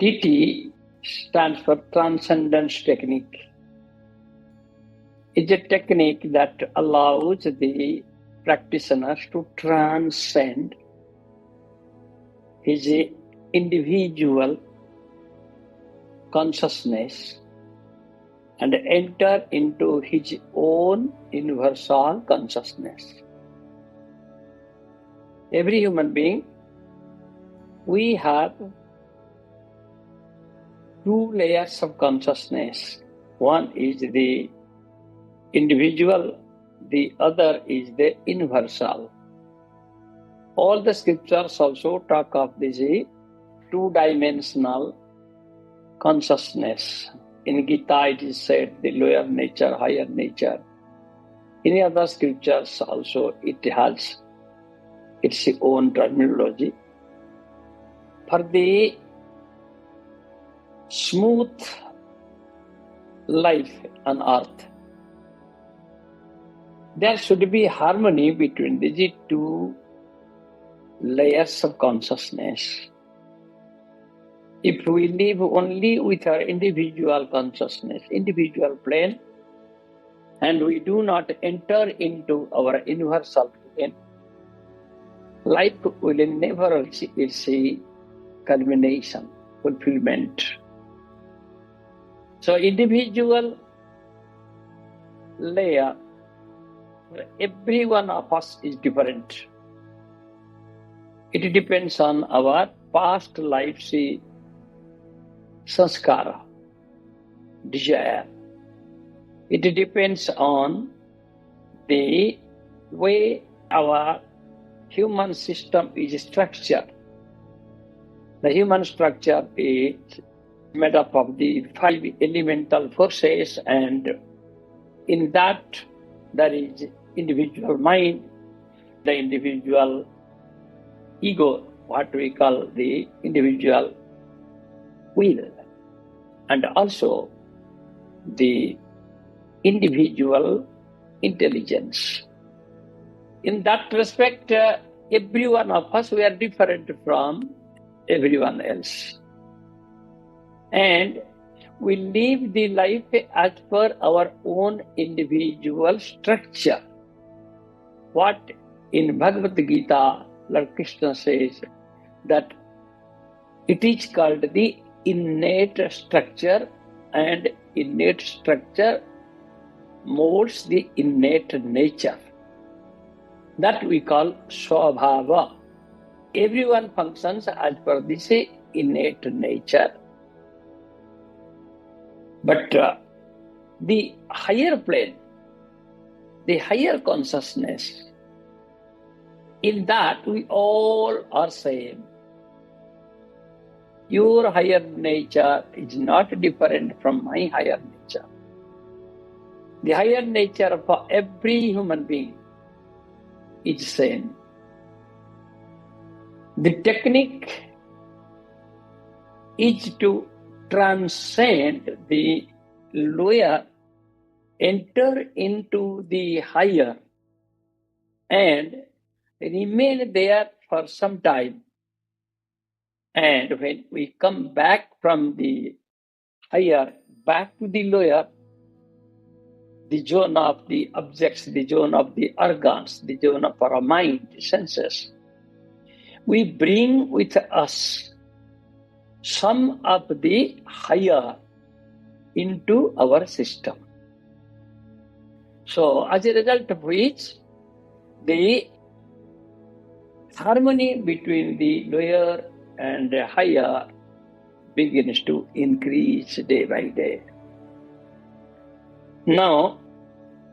TT stands for Transcendence Technique. It's a technique that allows the practitioners to transcend his individual consciousness and enter into his own universal consciousness. Every human being, we have two layers of consciousness. One is the individual, the other is the universal. All the scriptures also talk of this two-dimensional consciousness. In Gita it is said the lower nature, higher nature. In other scriptures also it has its own terminology. For the smooth life on earth, there should be harmony between these two layers of consciousness. If we live only with our individual consciousness, individual plane, and we do not enter into our universal plane, life will never reach its culmination, fulfillment. So individual layer, every one of us is different. It depends on our past life's sanskara, desire. It depends on the way our human system is structured. The human structure is made up of the 5 elemental forces, and in that there is individual mind, the individual ego, what we call the individual will, and also the individual intelligence. In that respect, every one of us, we are different from everyone else. And we live the life as per our own individual structure. What in Bhagavad Gita, Lord Krishna says that it is called the innate structure, and innate structure molds the innate nature. That we call Swabhava. Everyone functions as per this innate nature. But the higher plane, the higher consciousness, in that we all are same. Your higher nature is not different from my higher nature. The higher nature for every human being is same. The technique is to transcend the lower, enter into the higher, and remain there for some time. And when we come back from the higher, back to the lower, the zone of the objects, the zone of the organs, the zone of our mind, the senses, we bring with us some of the higher into our system. So as a result of which, the harmony between the lower and the higher begins to increase day by day. Now,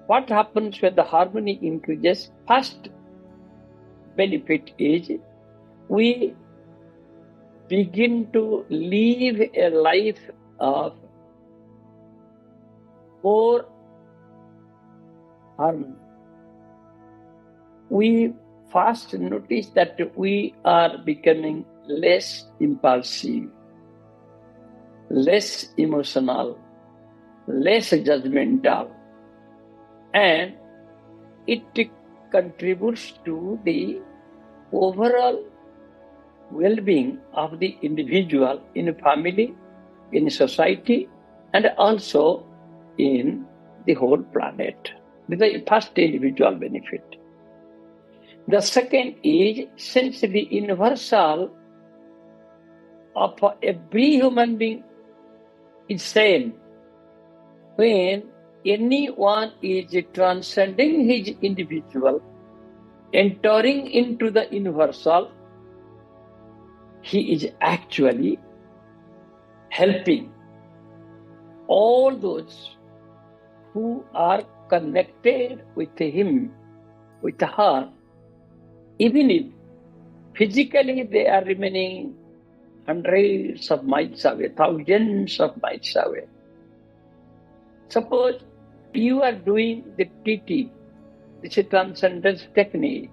what happens when the harmony increases? First benefit is we begin to live a life of more harmony. We first notice that we are becoming less impulsive, less emotional, less judgmental, and it contributes to the overall well-being of the individual in family, in society, and also in the whole planet. This is the first individual benefit. The second is, since the universal of every human being is same, when anyone is transcending his individual, entering into the universal, he is actually helping all those who are connected with him, with her, even if physically they are remaining hundreds of miles away, thousands of miles away. Suppose you are doing the TT, this is Transcendence Technique,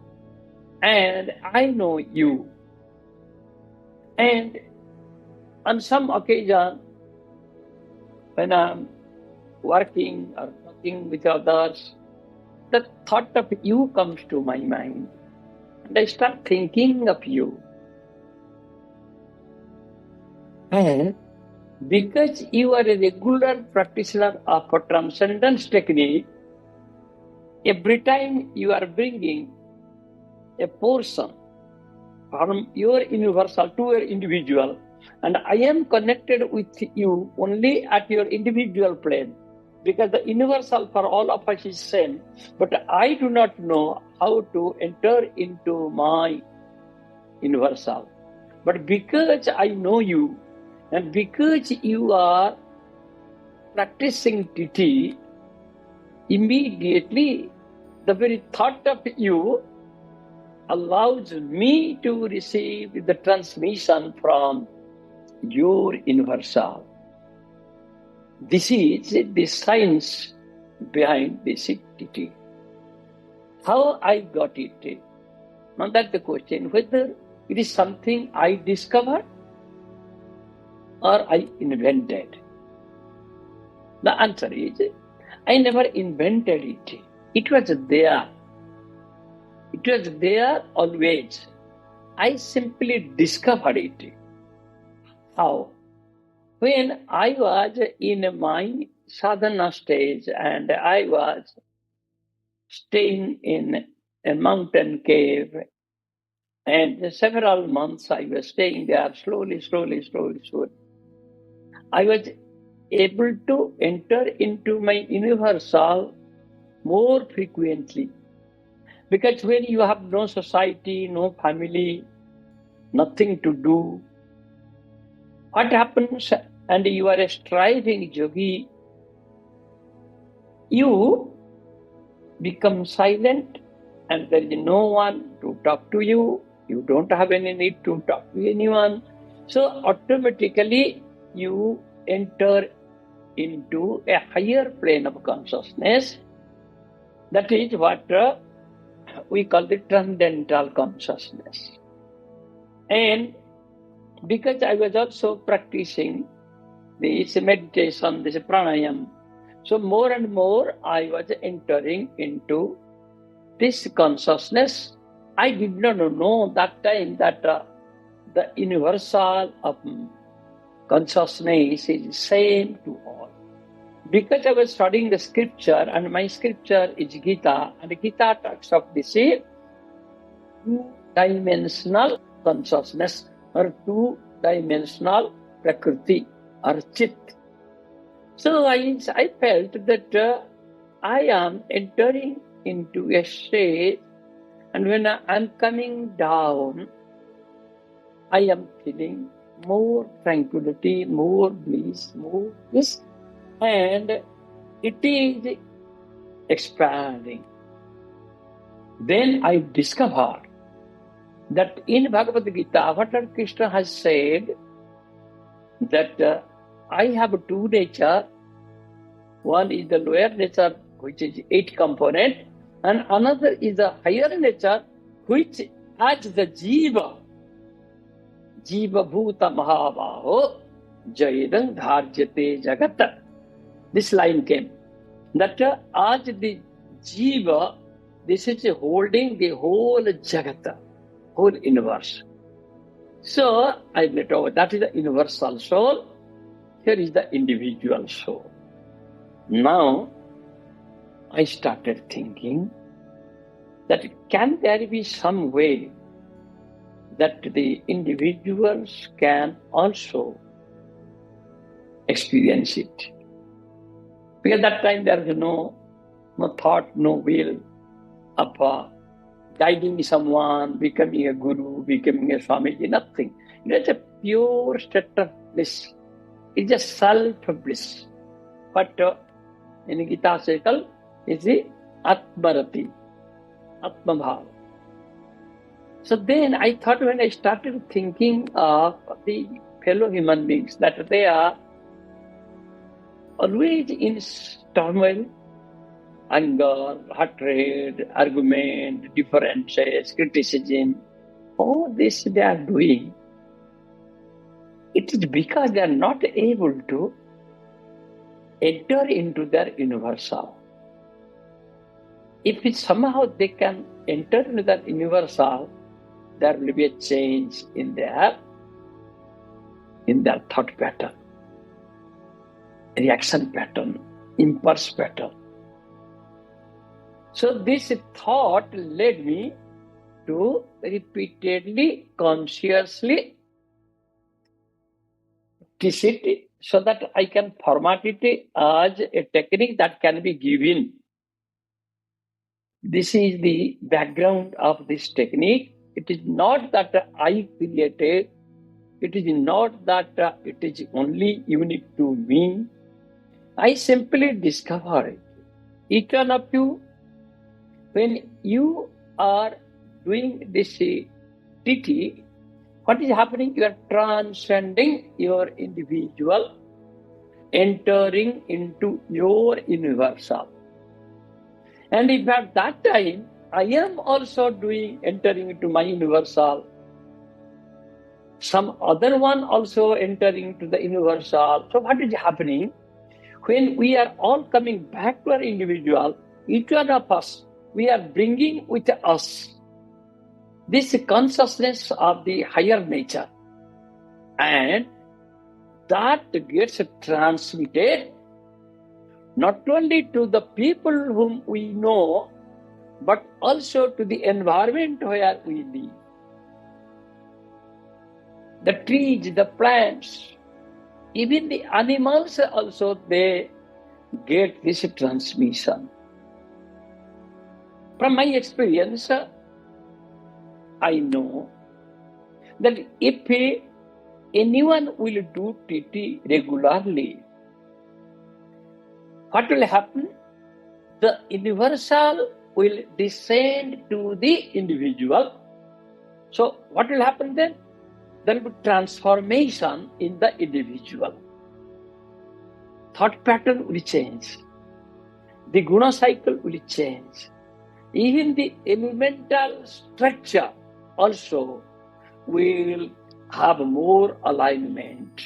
and I know you. And on some occasion, when I'm working or talking with others, the thought of you comes to my mind. And I start thinking of you. And because you are a regular practitioner of a Transcendence Technique, every time you are bringing a portion from your universal to your individual, and I am connected with you only at your individual plane, because the universal for all of us is same, but I do not know how to enter into my universal. But because I know you, and because you are practicing TT, immediately the very thought of you allows me to receive the transmission from your universal. This is the science behind this TT. How I got it? Now that's the question, whether it is something I discovered or I invented. The answer is, I never invented it. It was there. It was there always. I simply discovered it. How? When I was in my sadhana stage and I was staying in a mountain cave, and several months I was staying there slowly. I was able to enter into my universal more frequently. Because when you have no society, no family, nothing to do, what happens? And you are a striving yogi, you become silent and there is no one to talk to you. You don't have any need to talk to anyone. So automatically you enter into a higher plane of consciousness. That is what we call the transcendental consciousness. And because I was also practicing this meditation, this pranayam, so more and more I was entering into this consciousness. I did not know that time that the universal of consciousness is same to all. Because I was studying the scripture, and my scripture is Gita, and Gita talks of this two-dimensional consciousness or two-dimensional prakriti or chit. So I felt that I am entering into a state, and when I am coming down, I am feeling more tranquility, more bliss, and it is expanding. Then I discovered that in Bhagavad Gita, what Lord Krishna has said, that I have two nature. One is the lower nature, which is 8 component, and another is the higher nature, which has the jiva. Jiva bhuta mahabaho jaidang dharjate jagata. This line came, that as the jiva, this is holding the whole jagata, whole universe. So I let over. That is the universal soul. Here is the individual soul. Now I started thinking that can there be some way that the individuals can also experience it? Because at that time there was no thought, no will of guiding someone, becoming a guru, becoming a Swamiji, nothing. It is a pure state of bliss. It's just self-bliss. But in Gita cycle is the Atmarati, Atmabhav. So then I thought, when I started thinking of the fellow human beings, that they are always in turmoil, anger, hatred, argument, differences, criticism, all this they are doing. It is because they are not able to enter into their universal. If somehow they can enter into that universal, there will be a change in their thought pattern, reaction pattern, impulse pattern. So this thought led me to repeatedly, consciously teach it so that I can format it as a technique that can be given. This is the background of this technique. It is not that I created. It is not that it is only unique to me. I simply discovered it. Each one of you, when you are doing this TT, what is happening? You are transcending your individual, entering into your universal. And if at that time, I am also entering into my universal, some other one also entering into the universal. So what is happening? When we are all coming back to our individual, each one of us, we are bringing with us this consciousness of the higher nature. And that gets transmitted not only to the people whom we know, but also to the environment where we live. The trees, the plants, even the animals also, they get this transmission. From my experience, I know that if anyone will do TT regularly, what will happen? The universal will descend to the individual. So what will happen then? There will be transformation in the individual. Thought pattern will change. The guna cycle will change. Even the elemental structure also will have more alignment.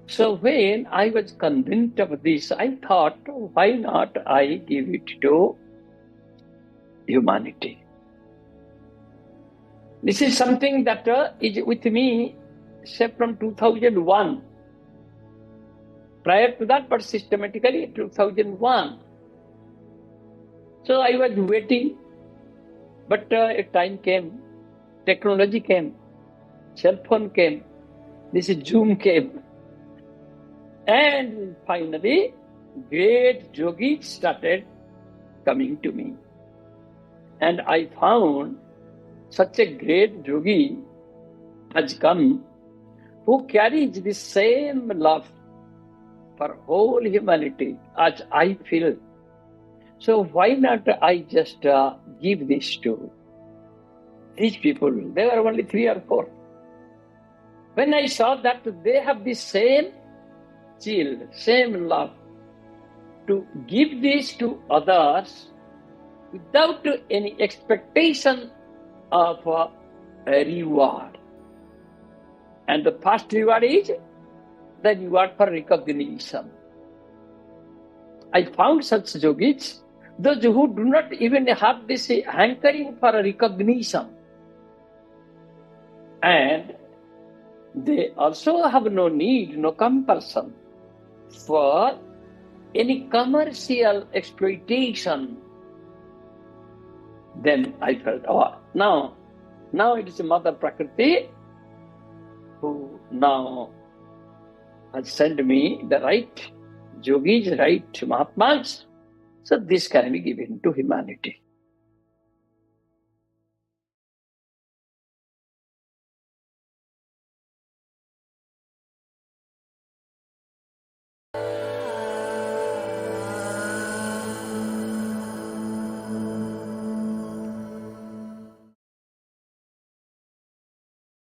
So when I was convinced of this, I thought, why not I give it to humanity? This is something that is with me, say, from 2001. Prior to that, but systematically 2001. So I was waiting, but a time came, technology came, cell phone came, this Zoom came. And finally, great yogis started coming to me. And I found such a great yogi has come who carries the same love for whole humanity as I feel. So why not I just give this to these people? There were only 3 or 4. When I saw that they have the same zeal, same love to give this to others without any expectation of a reward. And the first reward is the reward for recognition. I found such yogis, those who do not even have this hankering for recognition. And they also have no need, no compulsion for any commercial exploitation. Then I felt, now it is Mother Prakriti who now has sent me the right yogis, right Mahatmas. So this can be given to humanity.